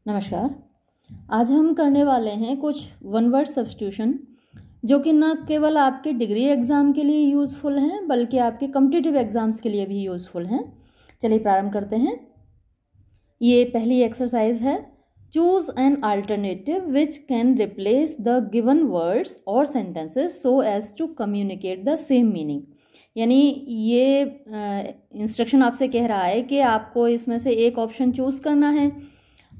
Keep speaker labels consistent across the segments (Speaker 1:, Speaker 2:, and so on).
Speaker 1: नमस्कार। आज हम करने वाले हैं कुछ वन वर्ड सब्स्टिट्यूशन जो कि न केवल आपके डिग्री एग्ज़ाम के लिए यूज़फुल हैं बल्कि आपके कॉम्पिटिटिव एग्ज़ाम्स के लिए भी यूज़फुल हैं। चलिए प्रारंभ करते हैं। ये पहली एक्सरसाइज है। Choose an alternative which can replace the given words और sentences so as to communicate the same meaning. यानी ये इंस्ट्रक्शन आपसे कह रहा है कि आपको इसमें से एक ऑप्शन चूज़ करना है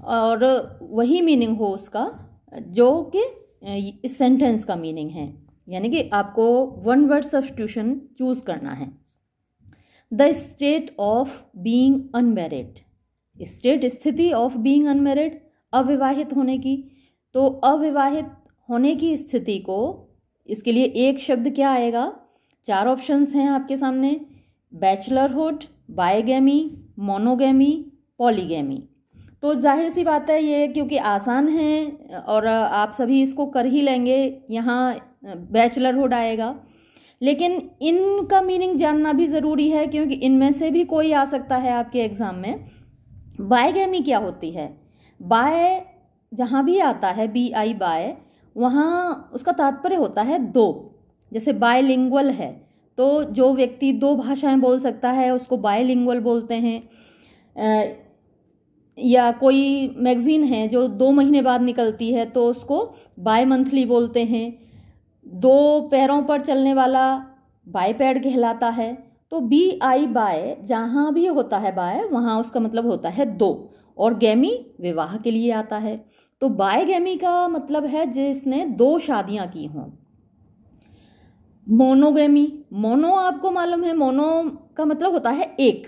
Speaker 1: और वही मीनिंग हो उसका जो कि इस सेंटेंस का मीनिंग है। यानी कि आपको वन वर्ड सब्स्टिट्यूशन चूज़ करना है। The state of being unmarried. State स्थिति ऑफ बीइंग अनमैरिड, अविवाहित होने की। तो अविवाहित होने की स्थिति को, इसके लिए एक शब्द क्या आएगा? 4 ऑप्शंस हैं आपके सामने। Bachelorhood, bigamy, monogamy, polygamy. तो जाहिर सी बात है ये क्योंकि आसान है और आप सभी इसको कर ही लेंगे। यहाँ बैचलरहुड आएगा, लेकिन इनका मीनिंग जानना भी ज़रूरी है क्योंकि इनमें से भी कोई आ सकता है आपके एग्ज़ाम में। बायगैमी क्या होती है? बाय जहाँ भी आता है BI बाय, वहाँ उसका तात्पर्य होता है दो। जैसे बायलिंगुअल है तो जो व्यक्ति 2 भाषाएं बोल सकता है उसको बायलिंगुअल बोलते हैं। या कोई मैगज़ीन है जो 2 महीने बाद निकलती है तो उसको बाय मंथली बोलते हैं। 2 पैरों पर चलने वाला बायपैड कहलाता है। तो BI बाय जहाँ भी होता है बाय, वहाँ उसका मतलब होता है 2। और गैमी विवाह के लिए आता है। तो बायगैमी का मतलब है जिसने 2 शादियाँ की हों। मोनोगैमी, मोनो आपको मालूम है, मोनो का मतलब होता है एक,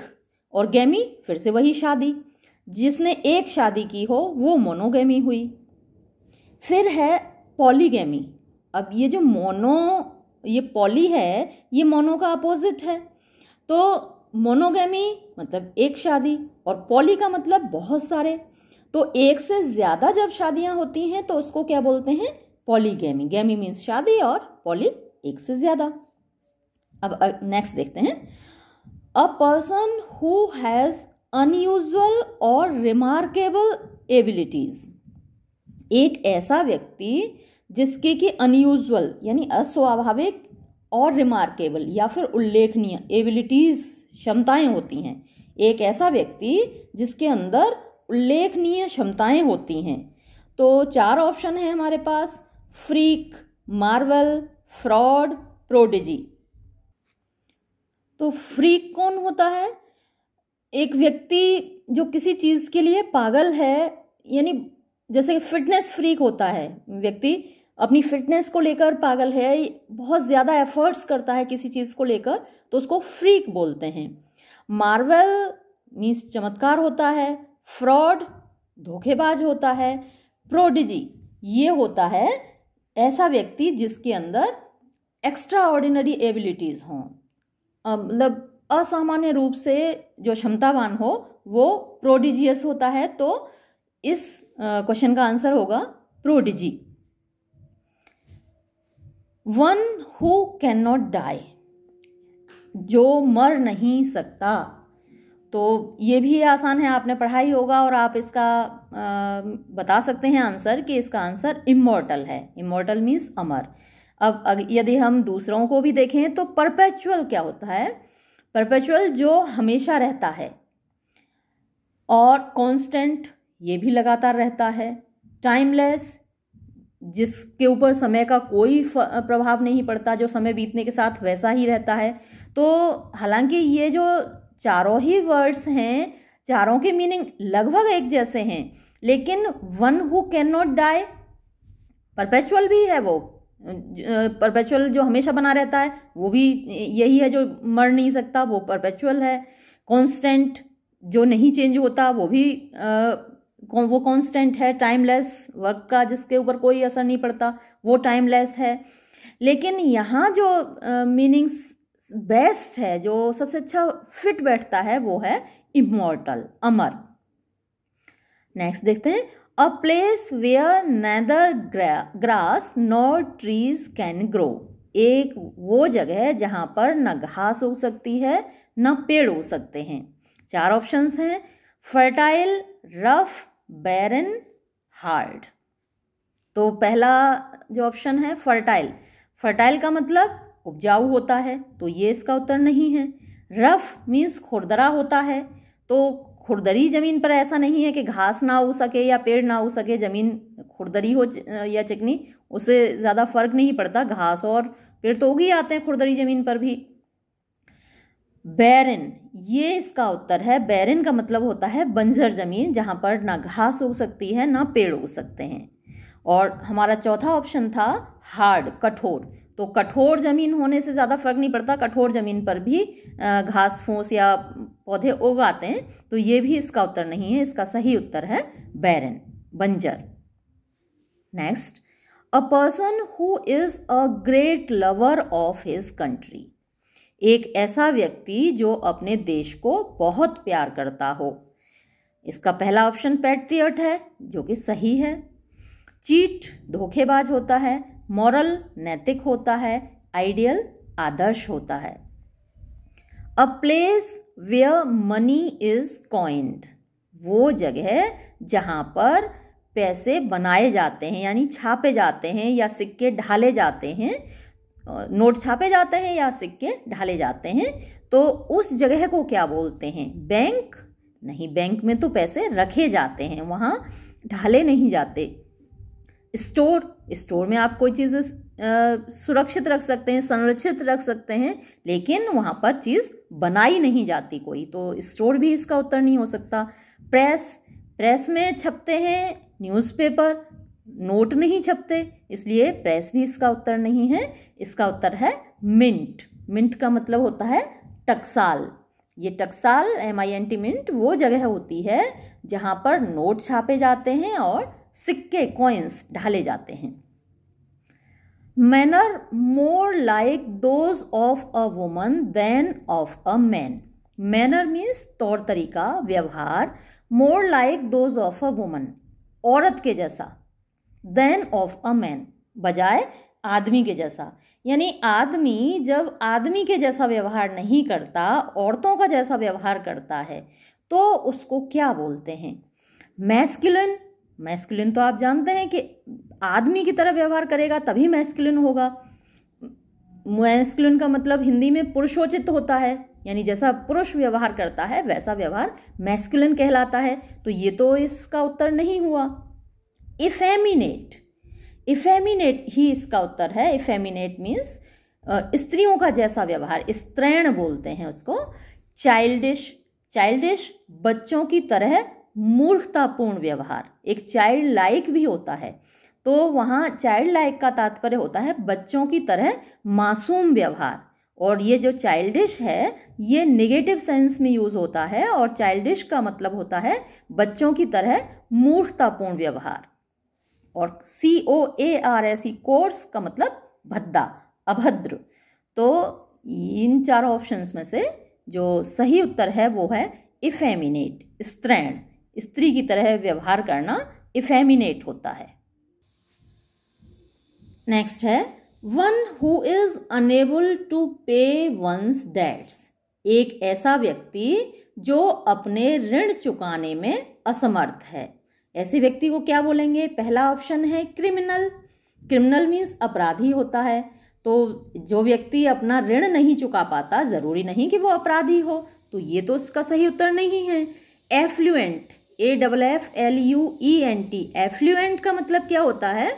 Speaker 1: और गैमी फिर से वही शादी, जिसने एक शादी की हो वो मोनोगैमी हुई। फिर है पॉलीगैमी। अब ये जो ये पॉली है, ये मोनो का अपोजिट है। तो मोनोगैमी मतलब एक शादी और पॉली का मतलब बहुत सारे। तो एक से ज़्यादा जब शादियां होती हैं तो उसको क्या बोलते हैं? पॉलीगैमी। गैमी मीन्स शादी और पॉली एक से ज़्यादा। अब नेक्स्ट देखते हैं। A person who has unusual और रिमार्केबल एबिलिटीज़। एक ऐसा व्यक्ति जिसके कि अनयूजुअल यानी अस्वाभाविक और रिमार्केबल या फिर उल्लेखनीय एबिलिटीज़ क्षमताएं होती हैं। एक ऐसा व्यक्ति जिसके अंदर उल्लेखनीय क्षमताएं होती हैं। तो 4 ऑप्शन हैं हमारे पास। Freak, marvel, fraud, prodigy. तो फ्रीक कौन होता है? एक व्यक्ति जो किसी चीज़ के लिए पागल है, यानी जैसे फिटनेस फ्रीक होता है व्यक्ति, अपनी फिटनेस को लेकर पागल है, बहुत ज़्यादा एफर्ट्स करता है किसी चीज़ को लेकर, तो उसको फ्रीक बोलते हैं। मार्वल मीन्स चमत्कार होता है। फ्रॉड धोखेबाज होता है। प्रोडिजी ये होता है ऐसा व्यक्ति जिसके अंदर एक्स्ट्रा ऑर्डिनरी एबिलिटीज़ हों, मतलब असामान्य रूप से जो क्षमतावान हो वो प्रोडिजियस होता है। तो इस क्वेश्चन का आंसर होगा prodigy. One who cannot die, जो मर नहीं सकता। तो ये भी आसान है, आपने पढ़ा ही होगा और आप इसका बता सकते हैं आंसर कि इसका आंसर इमॉर्टल है। इमॉर्टल मीन्स अमर। अब यदि हम दूसरों को भी देखें तो परपेचुअल क्या होता है? परपेचुअल जो हमेशा रहता है। और कांस्टेंट ये भी लगातार रहता है। टाइमलेस जिसके ऊपर समय का कोई प्रभाव नहीं पड़ता, जो समय बीतने के साथ वैसा ही रहता है। तो हालांकि ये जो चारों ही वर्ड्स हैं, चारों के मीनिंग लगभग एक जैसे हैं, लेकिन one who cannot die perpetual भी है। वो परपेचुअल जो हमेशा बना रहता है वो भी यही है, जो मर नहीं सकता वो परपेचुअल है। कांस्टेंट जो नहीं चेंज होता वो भी वो कांस्टेंट है। टाइमलेस वक्त का जिसके ऊपर कोई असर नहीं पड़ता वो टाइमलेस है। लेकिन यहाँ जो मीनिंग्स बेस्ट है, जो सबसे अच्छा फिट बैठता है, वो है इमॉर्टल, अमर। नेक्स्ट देखते हैं। A place where neither grass nor trees can grow. एक वो जगह है जहाँ पर न घास हो सकती है न पेड़ हो सकते हैं। 4 ऑप्शंस हैं। फर्टाइल, रफ, बैरन, हार्ड। तो पहला जो ऑप्शन है फर्टाइल, फर्टाइल का मतलब उपजाऊ होता है, तो ये इसका उत्तर नहीं है। रफ मीन्स खुरदरा होता है, तो खुरदरी जमीन पर ऐसा नहीं है कि घास ना हो सके या पेड़ ना हो सके, जमीन खुरदरी हो या चिकनी, उससे ज़्यादा फर्क नहीं पड़ता, घास और पेड़ तो उग ही आते हैं खुरदरी जमीन पर भी। बैरन, ये इसका उत्तर है। बैरन का मतलब होता है बंजर जमीन, जहां पर ना घास उग सकती है ना पेड़ उग सकते हैं। और हमारा चौथा ऑप्शन था हार्ड, कठोर। तो कठोर जमीन होने से ज़्यादा फर्क नहीं पड़ता, कठोर जमीन पर भी घास फूस या पौधे उग आते हैं, तो ये भी इसका उत्तर नहीं है। इसका सही उत्तर है बैरन, बंजर। Next, a person who is a great lover of his country, एक ऐसा व्यक्ति जो अपने देश को बहुत प्यार करता हो। इसका पहला ऑप्शन पैट्रियट है, जो कि सही है। चीट, धोखेबाज होता है। मॉरल, नैतिक होता है। आइडियल, आदर्श होता है। A place where money is coined, वो जगह जहां पर पैसे बनाए जाते हैं, यानी छापे जाते हैं या सिक्के ढाले जाते हैं, नोट छापे जाते हैं या सिक्के ढाले जाते हैं, तो उस जगह को क्या बोलते हैं? बैंक नहीं, बैंक में तो पैसे रखे जाते हैं, वहां ढाले नहीं जाते। स्टोर, स्टोर में आप कोई चीज़ सुरक्षित रख सकते हैं, संरक्षित रख सकते हैं, लेकिन वहां पर चीज़ बनाई नहीं जाती कोई, तो स्टोर भी इसका उत्तर नहीं हो सकता। प्रेस, प्रेस में छपते हैं न्यूज़पेपर, नोट नहीं छपते, इसलिए प्रेस भी इसका उत्तर नहीं है। इसका उत्तर है मिंट। मिंट का मतलब होता है टकसाल। ये टकसाल, MINT, मिंट वो जगह होती है जहां पर नोट छापे जाते हैं और सिक्के, कॉइन्स ढाले जाते हैं। Manner more like those of a woman than of a man. Manner means तौर तरीका, व्यवहार। More like those of a woman, औरत के जैसा। देन ऑफ अ मैन, बजाय आदमी के जैसा। यानी आदमी जब आदमी के जैसा व्यवहार नहीं करता, औरतों का जैसा व्यवहार करता है, तो उसको क्या बोलते हैं? मैस्कुलिन। मैस्कुलिन तो आप जानते हैं कि आदमी की तरह व्यवहार करेगा तभी मैस्कुलिन होगा। मैस्कुलिन का मतलब हिंदी में पुरुषोचित होता है, यानी जैसा पुरुष व्यवहार करता है वैसा व्यवहार मैस्कुलिन कहलाता है, तो ये तो इसका उत्तर नहीं हुआ। इफेमिनेट, इफेमिनेट ही इसका उत्तर है। इफेमिनेट मीन्स स्त्रियों का जैसा व्यवहार, स्त्रैण बोलते हैं उसको। चाइल्डिश, चाइल्डिश बच्चों की तरह मूर्खतापूर्ण व्यवहार। एक चाइल्ड लाइक भी होता है, तो वहाँ चाइल्ड लाइक का तात्पर्य होता है बच्चों की तरह मासूम व्यवहार। और ये जो चाइल्डिश है ये नेगेटिव सेंस में यूज होता है, और चाइल्डिश का मतलब होता है बच्चों की तरह मूर्खतापूर्ण व्यवहार। और COARS, कोर्स का मतलब भद्दा, अभद्र। तो इन चारों ऑप्शंस में से जो सही उत्तर है वो है इफेमिनेट, स्त्रैण, स्त्री की तरह व्यवहार करना इफेमिनेट होता है। नेक्स्ट है one who is unable to pay one's debts, एक ऐसा व्यक्ति जो अपने ऋण चुकाने में असमर्थ है। ऐसे व्यक्ति को क्या बोलेंगे? पहला ऑप्शन है क्रिमिनल। क्रिमिनल मीन्स अपराधी होता है, तो जो व्यक्ति अपना ऋण नहीं चुका पाता, जरूरी नहीं कि वो अपराधी हो, तो ये तो इसका सही उत्तर नहीं है। एफ्लुएंट, AFFLUENT, एफ्लुएंट का मतलब क्या होता है?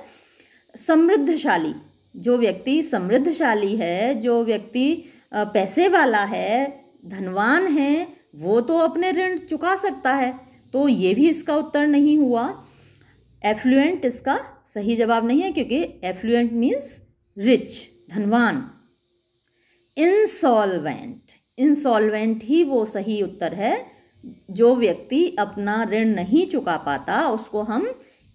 Speaker 1: समृद्धशाली। जो व्यक्ति समृद्धशाली है, जो व्यक्ति पैसे वाला है, धनवान है, वो तो अपने ऋण चुका सकता है, तो ये भी इसका उत्तर नहीं हुआ। एफ्लुएंट इसका सही जवाब नहीं है, क्योंकि एफ्लुएंट मीन्स रिच, धनवान। इंसॉल्वेंट, इंसॉल्वेंट ही वो सही उत्तर है। जो व्यक्ति अपना ऋण नहीं चुका पाता उसको हम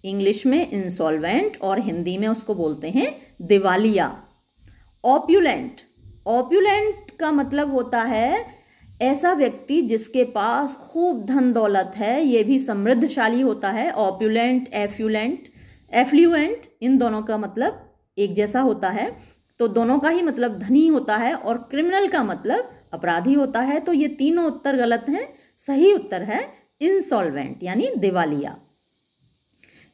Speaker 1: इंग्लिश में इंसॉल्वेंट और हिंदी में उसको बोलते हैं दिवालिया। ऑप्युलेंट, ऑप्युलेंट का मतलब होता है ऐसा व्यक्ति जिसके पास खूब धन दौलत है, ये भी समृद्धशाली होता है। ऑप्युलेंट, एफ्लुएंट, एफ्लुएंट, इन दोनों का मतलब एक जैसा होता है, तो दोनों का ही मतलब धनी होता है। और क्रिमिनल का मतलब अपराधी होता है, तो ये तीनों उत्तर गलत हैं। सही उत्तर है इंसॉल्वेंट यानी दिवालिया।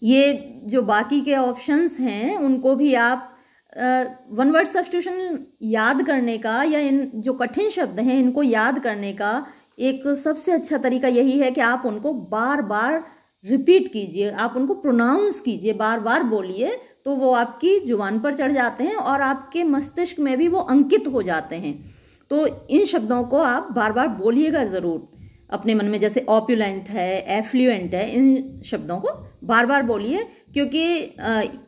Speaker 1: ये जो बाकी के ऑप्शंस हैं उनको भी आप वन वर्ड सब्स्टिट्यूशन याद करने का या इन जो कठिन शब्द हैं इनको याद करने का एक सबसे अच्छा तरीका यही है कि आप उनको बार बार रिपीट कीजिए, आप उनको प्रोनाउंस कीजिए, बार बार बोलिए, तो वो आपकी जुबान पर चढ़ जाते हैं और आपके मस्तिष्क में भी वो अंकित हो जाते हैं। तो इन शब्दों को आप बार बार बोलिएगा ज़रूर अपने मन में, जैसे ऑप्युलेंट है, एफ्लुएंट है, इन शब्दों को बार बार बोलिए, क्योंकि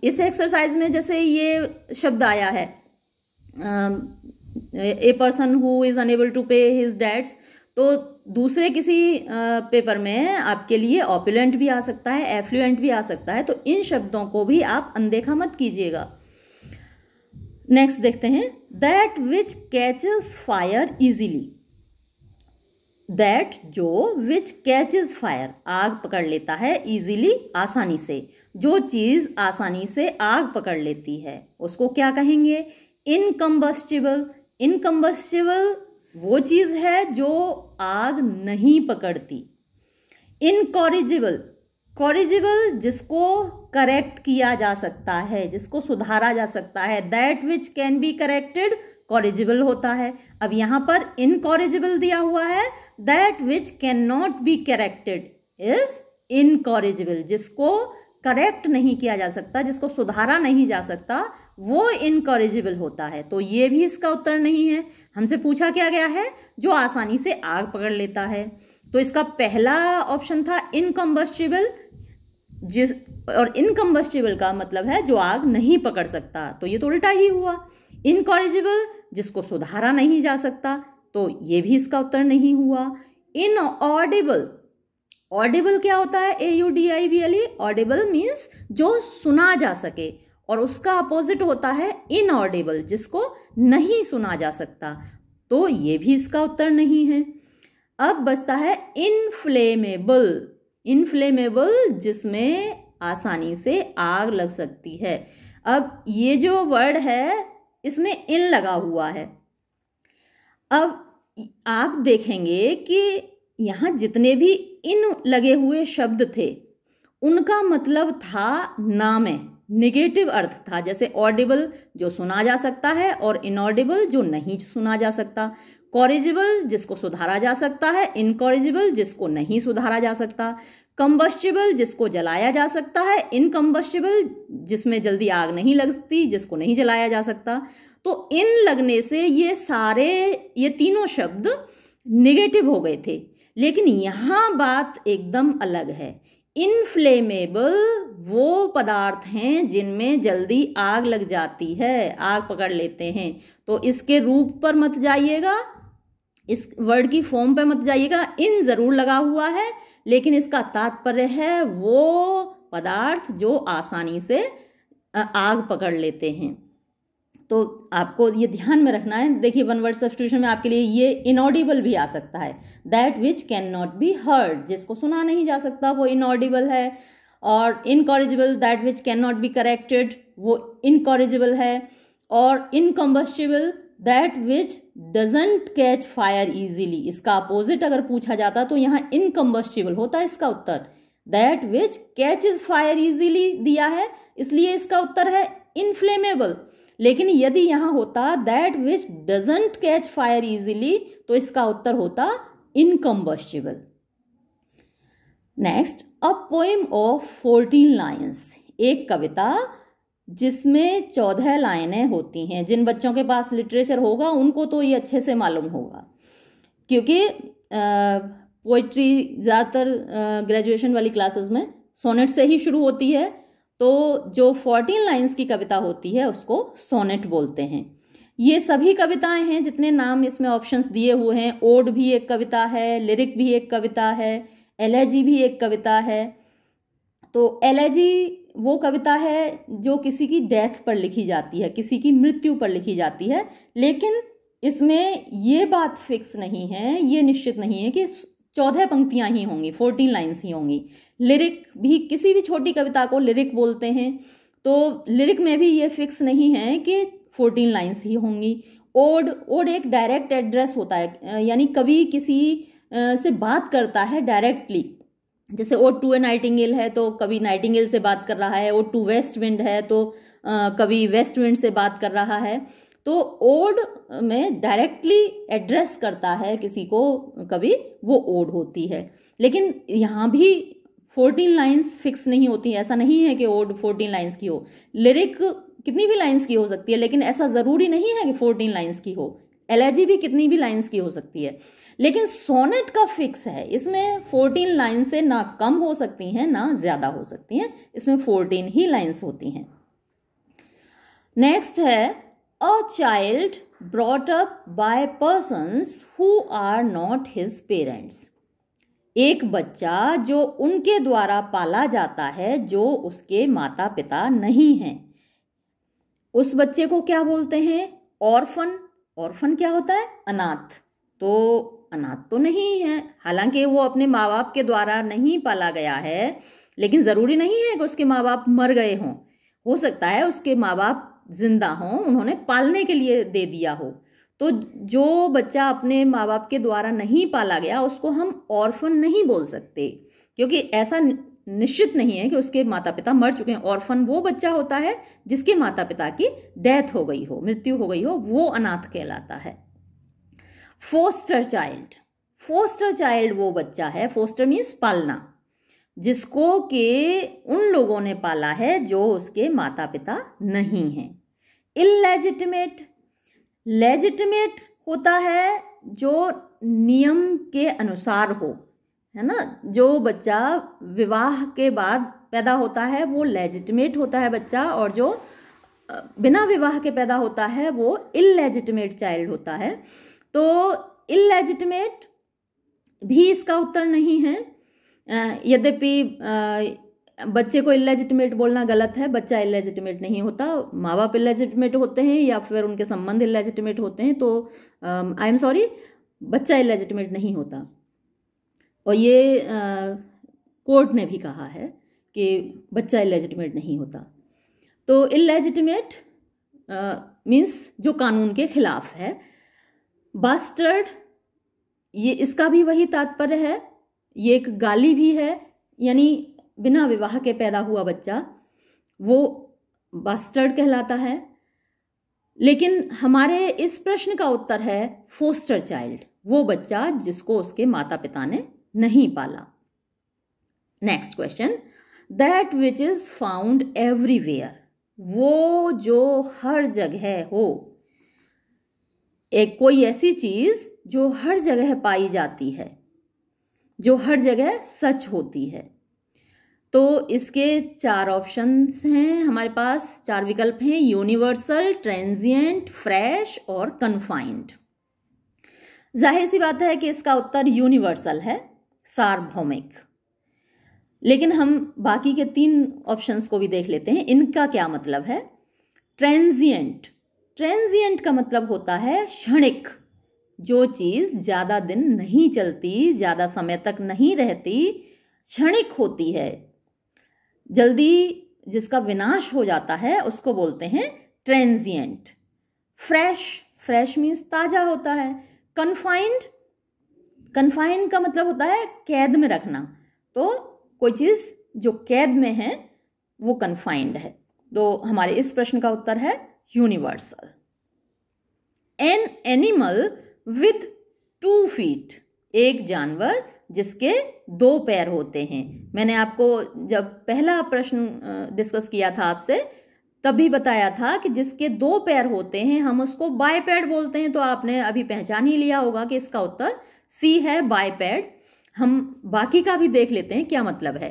Speaker 1: इस एक्सरसाइज में जैसे ये शब्द आया है a person who is unable to pay his debts, तो दूसरे किसी पेपर में आपके लिए ऑप्युलेंट भी आ सकता है, एफ्लुएंट भी आ सकता है, तो इन शब्दों को भी आप अनदेखा मत कीजिएगा। नेक्स्ट देखते हैं, that which catches fire easily. That जो विच कैचेस फायर आग पकड़ लेता है, इजीली आसानी से, जो चीज आसानी से आग पकड़ लेती है उसको क्या कहेंगे? इनकम्बस्टिबल। इनकम्बस्टिबल वो चीज है जो आग नहीं पकड़ती। इनकॉरिजिबल, कॉरिजिबल जिसको करेक्ट किया जा सकता है, जिसको सुधारा जा सकता है। That which can be corrected corrigible होता है। अब यहां पर इनकॉरिजिबल दिया हुआ है, that which can not be corrected is incorrigible, जिसको करेक्ट नहीं किया जा सकता, जिसको सुधारा नहीं जा सकता, वो इनकॉरिजिबल होता है। तो ये भी इसका उत्तर नहीं है। हमसे पूछा क्या गया है? जो आसानी से आग पकड़ लेता है। तो इसका पहला ऑप्शन था इनकम्बस्टिबल, और इनकम्बस्टिबल का मतलब है जो आग नहीं पकड़ सकता, तो ये तो उल्टा ही हुआ। इनकॉरिजिबल जिसको सुधारा नहीं जा सकता, तो ये भी इसका उत्तर नहीं हुआ। इनऑडिबल, ऑडिबल क्या होता है? AUDIBLE, ऑडिबल मीन्स जो सुना जा सके, और उसका अपोजिट होता है इनऑडिबल, जिसको नहीं सुना जा सकता, तो ये भी इसका उत्तर नहीं है। अब बचता है इनफ्लेमेबल। इनफ्लेमेबल जिसमें आसानी से आग लग सकती है। अब ये जो वर्ड है इसमें इन लगा हुआ है। अब आप देखेंगे कि यहाँ जितने भी इन लगे हुए शब्द थे उनका मतलब था ना में, निगेटिव अर्थ था। जैसे ऑडिबल जो सुना जा सकता है, और इनऑडिबल जो नहीं सुना जा सकता। कॉरिजिबल जिसको सुधारा जा सकता है, इनकॉरिजिबल जिसको नहीं सुधारा जा सकता। कंबस्टिबल जिसको जलाया जा सकता है, इनकम्बस्टिबल जिसमें जल्दी आग नहीं लगती, जिसको नहीं जलाया जा सकता। तो इन लगने से ये तीनों शब्द निगेटिव हो गए थे। लेकिन यहाँ बात एकदम अलग है। इनफ्लेमेबल वो पदार्थ हैं जिनमें जल्दी आग लग जाती है, आग पकड़ लेते हैं। तो इसके रूप पर मत जाइएगा, इस वर्ड की फॉर्म पर मत जाइएगा। इन जरूर लगा हुआ है, लेकिन इसका तात्पर्य है वो पदार्थ जो आसानी से आग पकड़ लेते हैं। तो आपको ये ध्यान में रखना है। देखिए वन वर्ड सब्स्टिट्यूशन में आपके लिए ये इनऑडिबल भी आ सकता है। That which can not be heard, जिसको सुना नहीं जा सकता वो इनऑडिबल है। और incorrigible, that which can not be corrected, वो इनकॉरिजिबल है। और incombustible, that which doesn't catch fire easily, इसका अपोजिट अगर पूछा जाता तो यहाँ इनकम्बस्टिबल होता है इसका उत्तर। That which catches fire easily दिया है, इसलिए इसका उत्तर है इनफ्लेमेबल। लेकिन यदि यहाँ होता that which doesn't catch fire easily, तो इसका उत्तर होता इनकम्बस्टिबल। Next, a poem of 14 lines, एक कविता जिसमें 14 लाइनें होती हैं। जिन बच्चों के पास लिटरेचर होगा उनको तो ये अच्छे से मालूम होगा, क्योंकि पोइट्री ज़्यादातर ग्रेजुएशन वाली क्लासेस में सोनेट से ही शुरू होती है। तो जो 14 लाइन्स की कविता होती है उसको सोनेट बोलते हैं। ये सभी कविताएं हैं जितने नाम इसमें ऑप्शंस दिए हुए हैं। ओड भी एक कविता है, लिरिक भी एक कविता है, एलेजी भी एक कविता है। तो एलेजी वो कविता है जो किसी की डेथ पर लिखी जाती है, किसी की मृत्यु पर लिखी जाती है। लेकिन इसमें ये बात फिक्स नहीं है, ये निश्चित नहीं है कि 14 पंक्तियां ही होंगी, 14 लाइन्स ही होंगी। लिरिक भी, किसी भी छोटी कविता को लिरिक बोलते हैं, तो लिरिक में भी ये फिक्स नहीं है कि 14 लाइन्स ही होंगी। ओड एक डायरेक्ट एड्रेस होता है, यानी कवि किसी से बात करता है डायरेक्टली, जैसे ओड टू ए नाइटिंगेल है तो कभी नाइटिंगेल से बात कर रहा है, ओड टू वेस्ट विंड है तो कभी वेस्ट विंड से बात कर रहा है। तो ओड में डायरेक्टली एड्रेस करता है किसी को, कभी वो ओड होती है। लेकिन यहाँ भी 14 लाइंस फिक्स नहीं होती, ऐसा नहीं है कि ओड 14 लाइंस की हो। लिरिक कितनी भी लाइंस की हो सकती है, लेकिन ऐसा ज़रूरी नहीं है कि 14 लाइंस की हो। एलेजी भी कितनी भी लाइंस की हो सकती है, लेकिन सोनेट का फिक्स है, इसमें 14 लाइन से ना कम हो सकती हैं ना ज़्यादा हो सकती हैं, इसमें 14 ही लाइंस होती हैं। नेक्स्ट है a child brought up by persons who are not his parents. एक बच्चा जो उनके द्वारा पाला जाता है जो उसके माता पिता नहीं हैं, उस बच्चे को क्या बोलते हैं? ऑर्फन। ऑर्फन क्या होता है? अनाथ। तो अनाथ तो नहीं है, हालांकि वो अपने माँ बाप के द्वारा नहीं पाला गया है, लेकिन ज़रूरी नहीं है कि उसके माँ बाप मर गए हों। हो सकता है उसके माँ बाप जिंदा हों, उन्होंने पालने के लिए दे दिया हो। तो जो बच्चा अपने माँ बाप के द्वारा नहीं पाला गया उसको हम ऑर्फन नहीं बोल सकते, क्योंकि ऐसा निश्चित नहीं है कि उसके माता पिता मर चुके हैं। ऑर्फन वो बच्चा होता है जिसके माता पिता की डेथ हो गई हो, मृत्यु हो गई हो, वो अनाथ कहलाता है। Poster child. फोस्टर चाइल्ड वो बच्चा है, फोस्टर मीन्स पालना, जिसको कि उन लोगों ने पाला है जो उसके माता पिता नहीं हैं। इलेजिटिमेट। लेजिटिमेट होता है जो नियम के अनुसार हो, है ना। जो बच्चा विवाह के बाद पैदा होता है वो लेजिटिमेट होता है बच्चा, और जो बिना विवाह के पैदा होता है वो इलेजिटिमेट चाइल्ड होता है। तो इलेजिटिमेट भी इसका उत्तर नहीं है। यद्यपि बच्चे को इलेजिटिमेट बोलना गलत है, बच्चा इलेजिटिमेट नहीं होता, माँ बाप इलेजिटिमेट होते हैं या फिर उनके संबंध इलेजिटिमेट होते हैं। तो आई एम सॉरी, बच्चा इलेजिटिमेट नहीं होता। और ये कोर्ट ने भी कहा है कि बच्चा इलेजिटिमेट नहीं होता। तो इलेजिटिमेट मीन्स जो कानून के खिलाफ है। बास्टर्ड, ये इसका भी वही तात्पर्य है, ये एक गाली भी है, यानी बिना विवाह के पैदा हुआ बच्चा वो बास्टर्ड कहलाता है। लेकिन हमारे इस प्रश्न का उत्तर है फोस्टर चाइल्ड, वो बच्चा जिसको उसके माता पिता ने नहीं पाला। Next question, that which is found everywhere. वो जो हर जगह हो, एक कोई ऐसी चीज जो हर जगह पाई जाती है, जो हर जगह सच होती है। तो इसके 4 ऑप्शंस हैं हमारे पास, 4 विकल्प हैं, यूनिवर्सल, ट्रांजिएंट, फ्रेश और कन्फाइंड। जाहिर सी बात है कि इसका उत्तर यूनिवर्सल है, सार्वभौमिक। लेकिन हम बाकी के 3 ऑप्शंस को भी देख लेते हैं, इनका क्या मतलब है। ट्रांजिएंट। ट्रांजिएंट का मतलब होता है क्षणिक, जो चीज़ ज़्यादा दिन नहीं चलती, ज़्यादा समय तक नहीं रहती, क्षणिक होती है, जल्दी जिसका विनाश हो जाता है उसको बोलते हैं ट्रांजिएंट। फ्रेश, फ्रेश मीन्स ताज़ा होता है। कन्फाइंड, कन्फाइंड का मतलब होता है कैद में रखना, तो कोई चीज़ जो कैद में है वो कन्फाइंड है। तो हमारे इस प्रश्न का उत्तर है universal. An animal with 2 feet, एक जानवर जिसके 2 पैर होते हैं। मैंने आपको जब पहला प्रश्न डिस्कस किया था आपसे, तभी बताया था कि जिसके 2 पैर होते हैं हम उसको बाइपेड बोलते हैं। तो आपने अभी पहचान ही लिया होगा कि इसका उत्तर सी है, बाइपेड। हम बाकी का भी देख लेते हैं क्या मतलब है।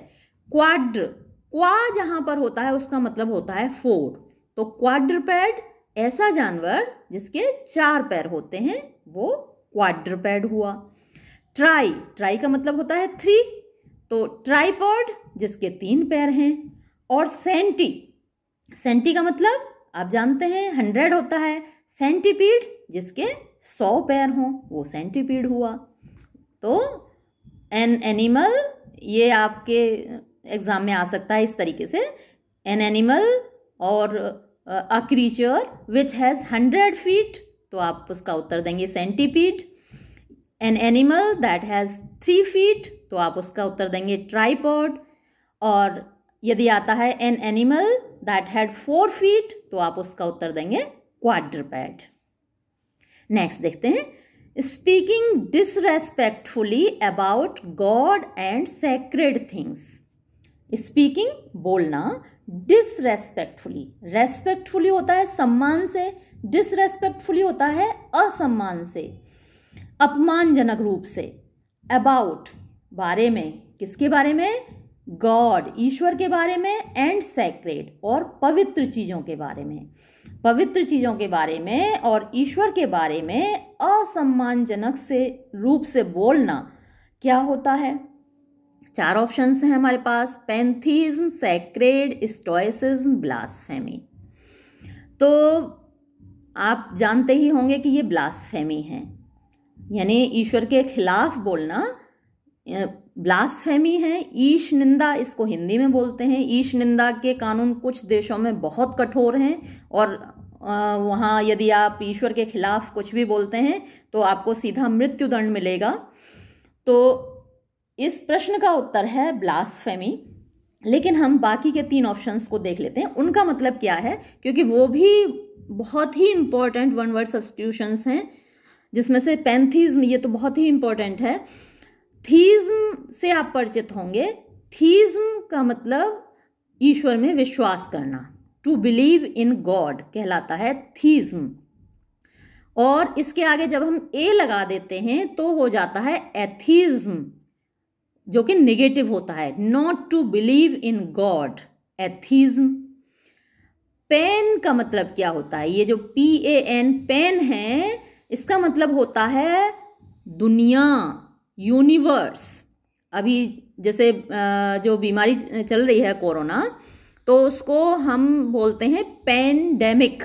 Speaker 1: क्वाड्र, क्वा जहां पर होता है उसका मतलब होता है 4, तो क्वाड्रपेड ऐसा जानवर जिसके 4 पैर होते हैं वो क्वाड्रपेड हुआ। ट्राई, ट्राई का मतलब होता है 3, तो ट्राइपॉड जिसके 3 पैर हैं। और सेंटी, सेंटी का मतलब आप जानते हैं 100 होता है। सेंटीपीड जिसके 100 पैर हों वो सेंटीपीड हुआ। तो एन एनिमल, ये आपके एग्जाम में आ सकता है इस तरीके से, एन एनिमल और अ क्रीचर विच हैज़ 100 फीट, तो आप उसका उत्तर देंगे centipede. An animal that has 3 feet, तो आप उसका उत्तर देंगे ट्राइपॉड। और यदि आता है an animal that had 4 feet, तो आप उसका उत्तर देंगे क्वाड्रपेड। नेक्स्ट देखते हैं, speaking disrespectfully about God and sacred things. Speaking बोलना, डिसरेस्पेक्टफुली, रेस्पेक्टफुली होता है सम्मान से, डिसरेस्पेक्टफुली होता है असम्मान से, अपमानजनक रूप से। अबाउट बारे में, किसके बारे में? गॉड ईश्वर के बारे में, एंड सैक्रेड और पवित्र चीज़ों के बारे में। पवित्र चीज़ों के बारे में और ईश्वर के बारे में असम्मानजनक से रूप से बोलना क्या होता है? 4 ऑप्शंस हैं हमारे पास, पैंथीज्म, सैक्रेड, स्टोइसिज्म, ब्लास्फेमी। तो आप जानते ही होंगे कि ये ब्लास्फेमी है, यानी ईश्वर के खिलाफ बोलना ब्लास्फेमी है। ईश निंदा इसको हिंदी में बोलते हैं। ईश निंदा के कानून कुछ देशों में बहुत कठोर हैं और वहाँ यदि आप ईश्वर के खिलाफ कुछ भी बोलते हैं तो आपको सीधा मृत्युदंड मिलेगा। तो इस प्रश्न का उत्तर है ब्लास्फेमी। लेकिन हम बाकी के 3 ऑप्शंस को देख लेते हैं, उनका मतलब क्या है, क्योंकि वो भी बहुत ही इंपॉर्टेंट वन वर्ड सब्स्टिट्यूशंस हैं, जिसमें से पैंथीज्म ये तो बहुत ही इंपॉर्टेंट है। थीज्म से आप परिचित होंगे। थीज्म का मतलब ईश्वर में विश्वास करना, टू बिलीव इन गॉड कहलाता है थीज्म। और इसके आगे जब हम ए लगा देते हैं तो हो जाता है एथीज्म, जो कि नेगेटिव होता है, not to believe in God, atheism. पेन का मतलब क्या होता है? ये जो PAN पेन है, इसका मतलब होता है दुनिया, यूनिवर्स। अभी जैसे जो बीमारी चल रही है कोरोना, तो उसको हम बोलते हैं पैंडेमिक,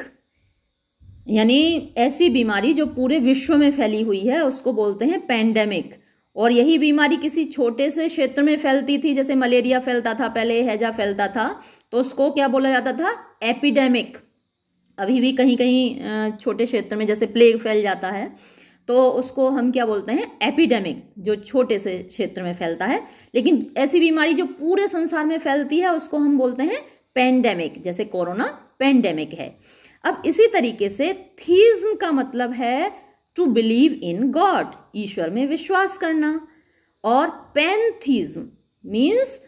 Speaker 1: यानी ऐसी बीमारी जो पूरे विश्व में फैली हुई है उसको बोलते हैं पैंडेमिक। और यही बीमारी किसी छोटे से क्षेत्र में फैलती थी, जैसे मलेरिया फैलता था पहले, हैजा फैलता था, तो उसको क्या बोला जाता था? एपिडेमिक। अभी भी कहीं कहीं छोटे क्षेत्र में जैसे प्लेग फैल जाता है तो उसको हम क्या बोलते हैं? एपिडेमिक, जो छोटे से क्षेत्र में फैलता है। लेकिन ऐसी बीमारी जो पूरे संसार में फैलती है उसको हम बोलते हैं पेंडेमिक, जैसे कोरोना पेंडेमिक है। अब इसी तरीके से थीज्म का मतलब है टू बिलीव इन गॉड, ईश्वर में विश्वास करना। और पैंथीज्म मीन्स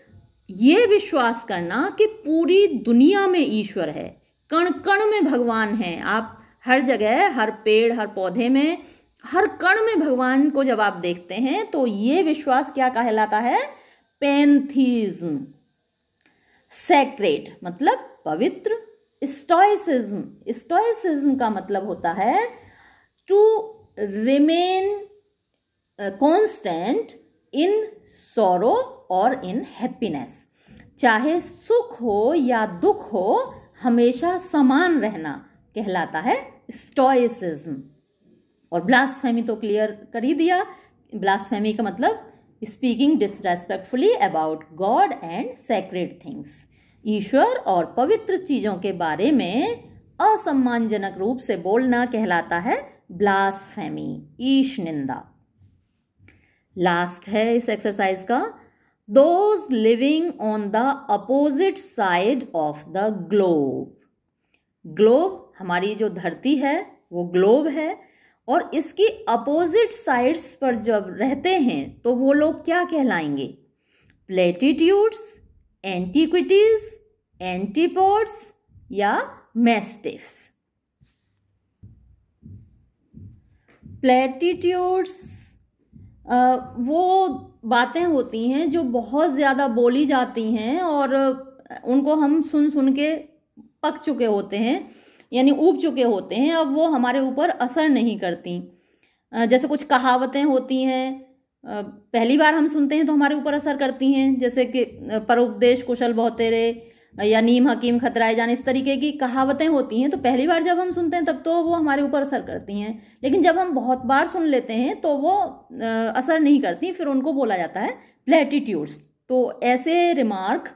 Speaker 1: ये विश्वास करना कि पूरी दुनिया में ईश्वर है, कण कण में भगवान है। आप हर जगह, हर पेड़, हर पौधे में, हर कण में भगवान को जब आप देखते हैं तो ये विश्वास क्या कहलाता है? पैंथीज्म। सैक्रेड मतलब पवित्र। स्टोइसिज्म, स्टोइसिज्म का मतलब होता है to remain constant in sorrow और इन हैप्पीनेस, चाहे सुख हो या दुख हो हमेशा समान रहना कहलाता है स्टोइसिज्म। और ब्लास्फेमी तो क्लियर कर ही दिया। ब्लास्फेमी का मतलब speaking disrespectfully about God and sacred things, ईश्वर और पवित्र चीजों के बारे में असम्मानजनक रूप से बोलना कहलाता है ब्लास्फेमी, ईश निंदा। लास्ट है इस एक्सरसाइज का, those living on the opposite side of the globe. Globe हमारी जो धरती है वो ग्लोब है, और इसकी अपोजिट साइड्स पर जब रहते हैं तो वो लोग क्या कहलाएंगे? प्लेटिट्यूड्स, एंटीक्विटीज, एंटीपोड्स या मैस्टिफ्स। प्लेटिट्यूड्स वो बातें होती हैं जो बहुत ज़्यादा बोली जाती हैं और उनको हम सुन सुन के पक चुके होते हैं, यानी ऊब चुके होते हैं, अब वो हमारे ऊपर असर नहीं करती। जैसे कुछ कहावतें होती हैं, पहली बार हम सुनते हैं तो हमारे ऊपर असर करती हैं, जैसे कि परोपदेश कुशल बहुतेरे या नीम हकीम खतराए जान, इस तरीके की कहावतें होती हैं। तो पहली बार जब हम सुनते हैं तब तो वो हमारे ऊपर असर करती हैं, लेकिन जब हम बहुत बार सुन लेते हैं तो वो असर नहीं करती, फिर उनको बोला जाता है प्लेटिट्यूड्स। तो ऐसे रिमार्क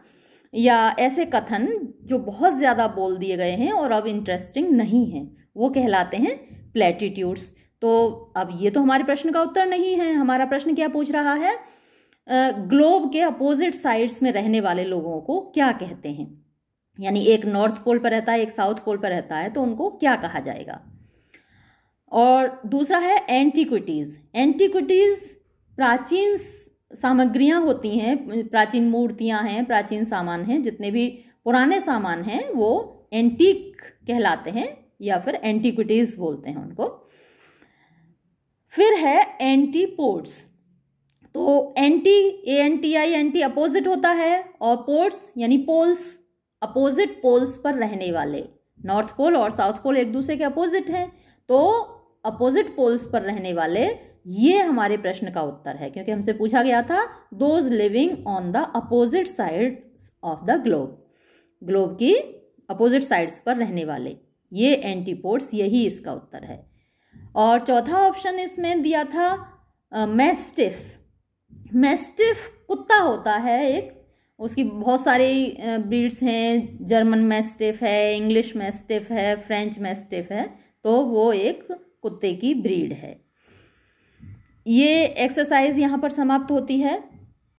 Speaker 1: या ऐसे कथन जो बहुत ज़्यादा बोल दिए गए हैं और अब इंटरेस्टिंग नहीं हैं, वो कहलाते हैं प्लेटिट्यूड्स। तो अब ये तो हमारे प्रश्न का उत्तर नहीं है। हमारा प्रश्न क्या पूछ रहा है, ग्लोब के अपोजिट साइड्स में रहने वाले लोगों को क्या कहते हैं, यानी एक नॉर्थ पोल पर रहता है, एक साउथ पोल पर रहता है, तो उनको क्या कहा जाएगा। और दूसरा है एंटीक्विटीज़। एंटीक्विटीज़ प्राचीन सामग्रियां होती हैं, प्राचीन मूर्तियां हैं, प्राचीन सामान हैं, जितने भी पुराने सामान हैं वो एंटीक कहलाते हैं या फिर एंटीक्विटीज़ बोलते हैं उनको। फिर है एंटीपोड्स। तो एंटी, ANTI, एंटी अपोजिट होता है, और पोड्स यानी पोल्स, अपोजिट पोल्स पर रहने वाले। नॉर्थ पोल और साउथ पोल एक दूसरे के अपोजिट हैं, तो अपोजिट पोल्स पर रहने वाले, ये हमारे प्रश्न का उत्तर है, क्योंकि हमसे पूछा गया था those living on the opposite sides of the globe, globe की अपोजिट साइड्स पर रहने वाले, ये एंटीपोड्स, यही इसका उत्तर है। और चौथा ऑप्शन इसमें दिया था मैस्टिफ्स। मैस्टिफ कुत्ता होता है एक, उसकी बहुत सारी ब्रीड्स हैं, जर्मन मैस्टिफ है, इंग्लिश मैस्टिफ है, फ्रेंच मैस्टिफ है, तो वो एक कुत्ते की ब्रीड है। ये एक्सरसाइज यहाँ पर समाप्त होती है।